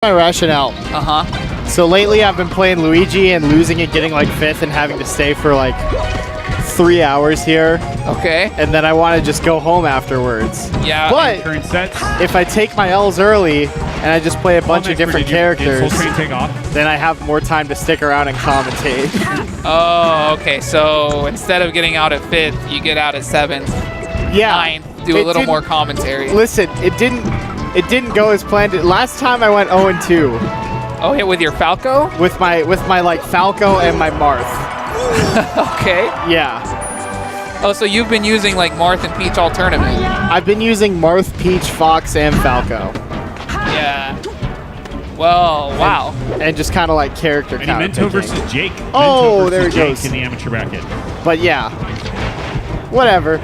My rationale. So lately I've been playing Luigi and losing and getting like 5th and having to stay for like 3 hours here. Okay. And then I want to just go home afterwards. Yeah. But current sets. If I take my L's early and I just play a bunch of different characters, then I have more time to stick around and commentate. Oh, okay. So instead of getting out at 5th, you get out at 7th, Yeah. 9th, do a little more commentary. Listen, it didn't go as planned. Last time I went 0-2. Oh, yeah, with your Falco? With my like Falco and my Marth. Okay. Yeah. Oh, so you've been using like Marth and Peach all tournament? I've been using Marth, Peach, Fox, and Falco. Yeah. Well, wow. And just kind of like character count. Mento versus Jake. Oh, Mento there he versus goes. Jake in the amateur bracket. But yeah. Whatever.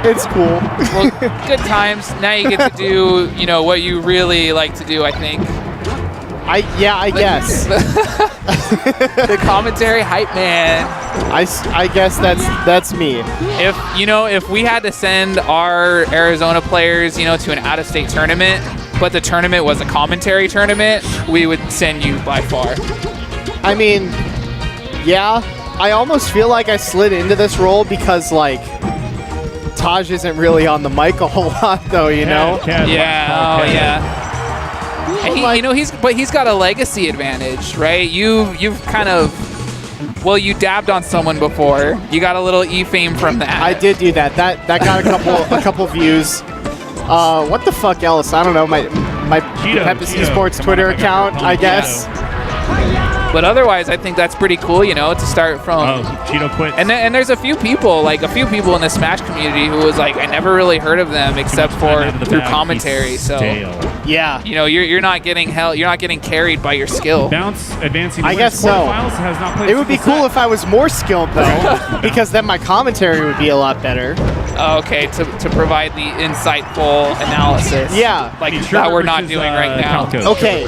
It's cool. Well, good times. Now you get to do, you know, what you really like to do, I think. I guess. The commentary hype man. I guess that's me. If we had to send our Arizona players, to an out-of-state tournament, but the tournament was a commentary tournament, we would send you by far. I mean, yeah. I almost feel like I slid into this role because like Taj isn't really on the mic a whole lot, though, know? Yeah. And he's got a legacy advantage, right? You've kind of, well, you dabbed on someone before. You got a little e-fame from that. I did do that. That got a couple views. What the fuck else? I don't know. My Pepsi Sports Twitter account, I guess. But otherwise, I think that's pretty cool, to start from. Oh, Cheeto quit. And there's a few people in the Smash community who was like, I never really heard of them except for through commentary. So yeah, you're not getting you're not getting carried by your skill. Bounce advancing. I guess so. Has not played it would be cool if I was more skilled though, because then my commentary would be a lot better. Okay, to provide the insightful analysis. Yeah, like that we're not doing right now. Okay.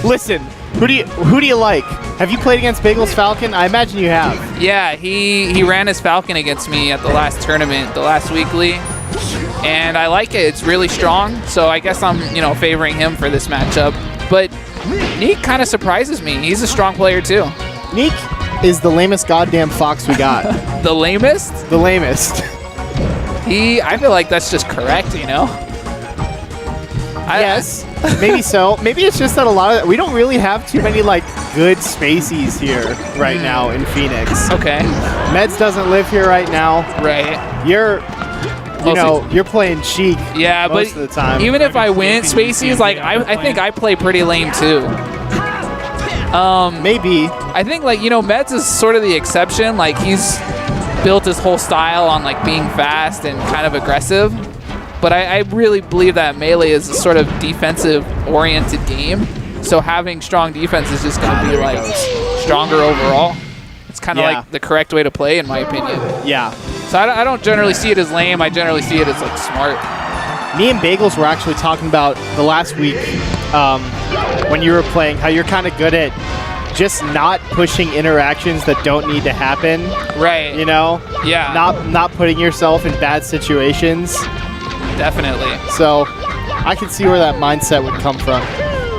Listen, who do you like? Have you played against Bagelz Falcon? I imagine you have. Yeah, he ran his Falcon against me at the last tournament, the last weekly, and I like it. It's really strong, so I guess I'm favoring him for this matchup. But Neek kind of surprises me. He's a strong player too. Neek is the lamest goddamn Fox we got. The lamest? The lamest. I feel like that's just correct, Yes, maybe so. Maybe it's just that we don't really have too many like good spacies here right now in Phoenix. Okay. Meds doesn't live here right now. Right. You're playing Cheek. Yeah, most of the time. Even if I win spacies, like I think I play pretty lame too. Maybe. I think Meds is sort of the exception. Like he's built his whole style on like being fast and kind of aggressive. But I really believe that Melee is a sort of defensive-oriented game. So having strong defense is just going to be like stronger overall. It's kind of like the correct way to play, in my opinion. Yeah. So I don't generally see it as lame. I generally see it as like smart. Me and Bagelz were actually talking about the last week when you were playing how you're kind of good at just not pushing interactions that don't need to happen. Right. Yeah. Not putting yourself in bad situations. Definitely. So I can see where that mindset would come from.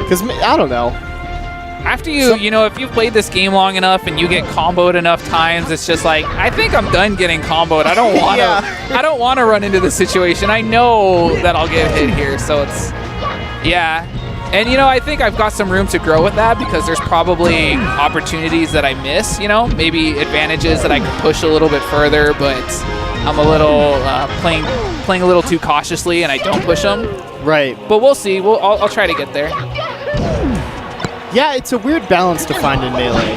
Because, I don't know. After if you've played this game long enough and you get comboed enough times, it's just like, I think I'm done getting comboed. I don't want to I don't want to run into this situation. I know that I'll get hit here. So it's, yeah. And, I think I've got some room to grow with that because there's probably opportunities that I miss, maybe advantages that I could push a little bit further, but I'm a little playing a little too cautiously and I don't push them. Right. But we'll see. I'll try to get there. Yeah, it's a weird balance to find in Melee.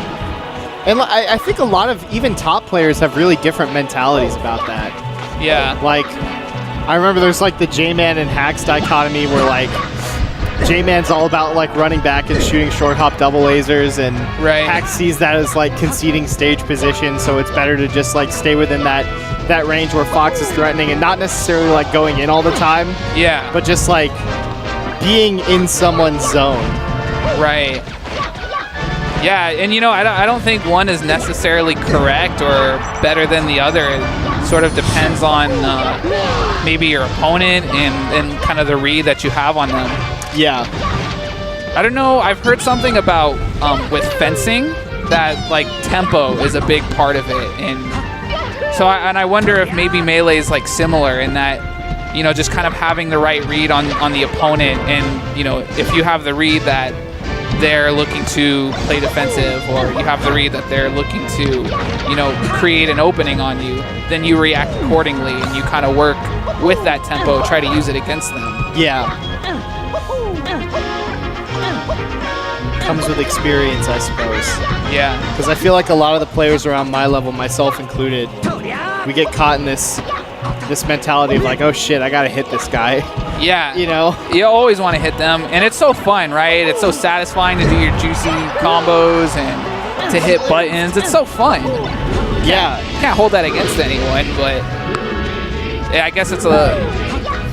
And I think a lot of even top players have really different mentalities about that. Yeah. Like, I remember there's like the J-Man and Hacks dichotomy where like J-Man's all about like running back and shooting short hop double lasers, and Hacks sees that as like conceding stage position, so it's better to just like stay within that range where Fox is threatening and not necessarily like going in all the time. Yeah. But just like being in someone's zone. Right. Yeah, and you know, I don't think one is necessarily correct or better than the other. It sort of depends on maybe your opponent and kind of the read that you have on them. Yeah. I don't know. I've heard something about with fencing that like tempo is a big part of it, and so I wonder if maybe Melee is like similar in that, you know, just kind of having the right read on the opponent, and you know, if you have the read that they're looking to play defensive, or you have the read that they're looking to, you know, create an opening on you, then you react accordingly and you kind of work with that tempo, try to use it against them. Yeah. Comes with experience, I suppose. Yeah. Because I feel like a lot of the players around my level, myself included, we get caught in this mentality of like, oh shit, I gotta hit this guy. Yeah. You know? You always want to hit them, and it's so fun, right? It's so satisfying to do your juicy combos and to hit buttons. It's so fun. Yeah. You can't hold that against anyone, but yeah, I guess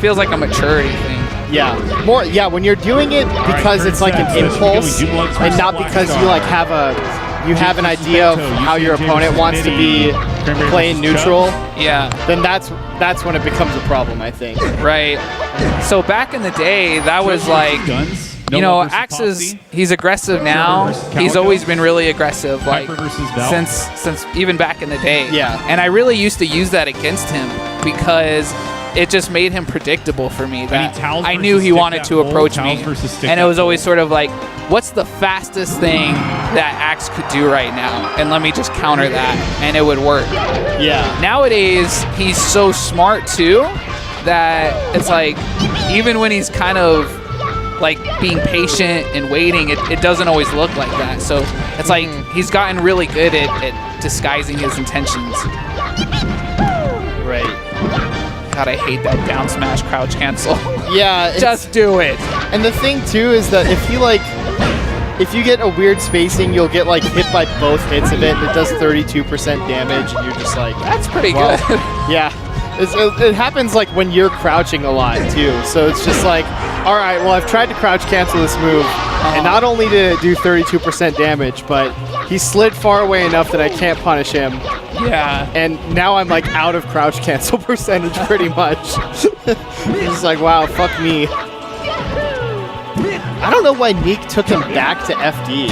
feels like a maturity thing. Yeah. More. Yeah. When you're doing it because it's like an impulse, and not because you like have an idea of how your opponent wants to be playing neutral. Yeah. Then that's when it becomes a problem, I think. Right. So back in the day, that was like, you know, Axe he's aggressive now. He's always been really aggressive, like since even back in the day. Yeah. And I really used to use that against him because it just made him predictable for me. That I knew he wanted to approach me, and it was always sort of like, what's the fastest thing that Axe could do right now? And let me just counter that, and it would work. Yeah. Nowadays, he's so smart too that it's like, even when he's kind of like being patient and waiting, it doesn't always look like that. So it's like he's gotten really good at disguising his intentions. Right. God, I hate that down smash crouch cancel. Yeah. Just do it. And the thing too is that if you get a weird spacing, you'll get like hit by both hits of it, and it does 32% damage, and you're just like, that's pretty well, good. Yeah. It happens like when you're crouching a lot too. So it's just like, all right, well, I've tried to crouch cancel this move, and not only did it do 32% damage, but he slid far away enough that I can't punish him. Yeah. And now I'm like out of crouch cancel percentage pretty much. It's just like, wow, fuck me. I don't know why Neek took him back to FD.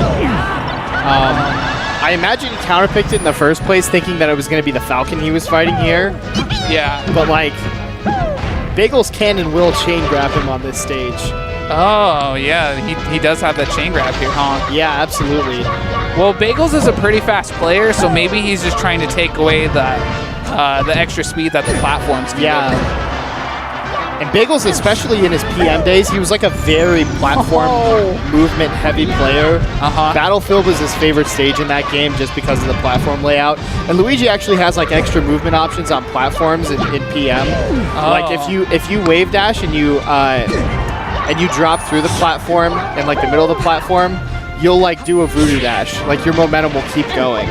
I imagine he counterpicked it in the first place, thinking that it was going to be the Falcon he was fighting here. Yeah. But like, Bagelz can and will chain grab him on this stage. Oh, yeah. He does have that chain grab here, huh? Yeah, absolutely. Well, Bagelz is a pretty fast player, so maybe he's just trying to take away the extra speed that the platforms can give. And Bagelz, especially in his PM days, he was like a very platform movement-heavy player. Battlefield was his favorite stage in that game just because of the platform layout. And Luigi actually has like extra movement options on platforms in PM. Like if you wave dash and you drop through the platform in like the middle of the platform, you'll like do a voodoo dash. Like your momentum will keep going.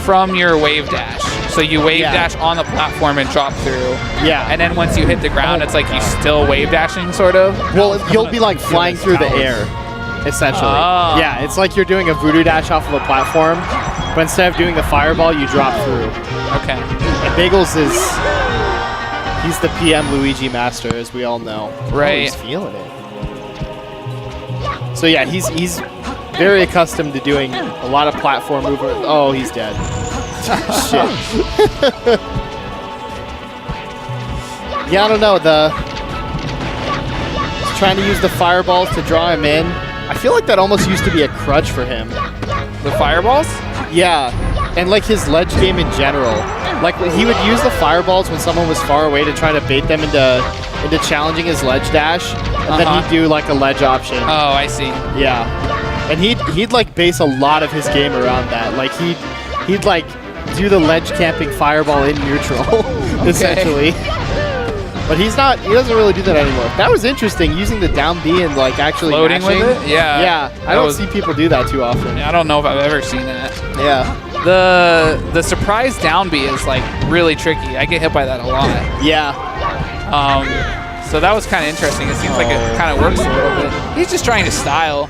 From your wave dash. So you wave dash on the platform and drop through. Yeah. And then once you hit the ground, it's like you still wave dashing, sort of? Well, you'll be like flying through the air, essentially. Yeah, it's like you're doing a voodoo dash off of a platform, but instead of doing the fireball, you drop through. Okay. And Bagelz he's the PM Luigi master, as we all know. Right. Oh, he's feeling it. So yeah, he's very accustomed to doing a lot of platform movement. Oh, he's dead. Shit. Yeah, I don't know. He's trying to use the fireballs to draw him in. I feel like that almost used to be a crutch for him. The fireballs? Yeah, and like his ledge game in general. Like he would use the fireballs when someone was far away to try to bait them into challenging his ledge dash, and then he'd do like a ledge option. Oh, I see. Yeah, and he'd like base a lot of his game around that. Like he'd like do the ledge camping fireball in neutral, essentially. But he doesn't really do that anymore. That was interesting, using the down B and like actually floating mashing. with it? Yeah. Yeah, I don't see people do that too often. I don't know if I've ever seen that. Yeah. The surprise down B is like really tricky. I get hit by that a lot. Yeah. So that was kind of interesting. It seems like it kind of works a little bit. He's just trying to style.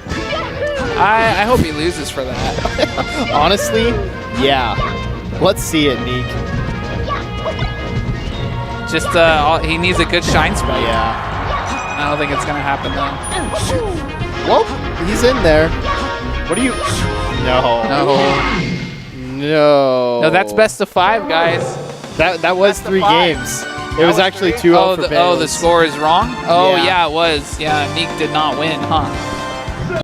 I hope he loses for that. Honestly, yeah. Let's see it, Neek. Just, he needs a good shine spike. Yeah. I don't think it's going to happen, though. Well, he's in there. What do you... No. No, that's best of 5, guys. That was 3 games. It was actually 2-0 for Bagels. Oh, the score is wrong? Oh, Yeah. yeah, it was. Yeah, Neek did not win, huh?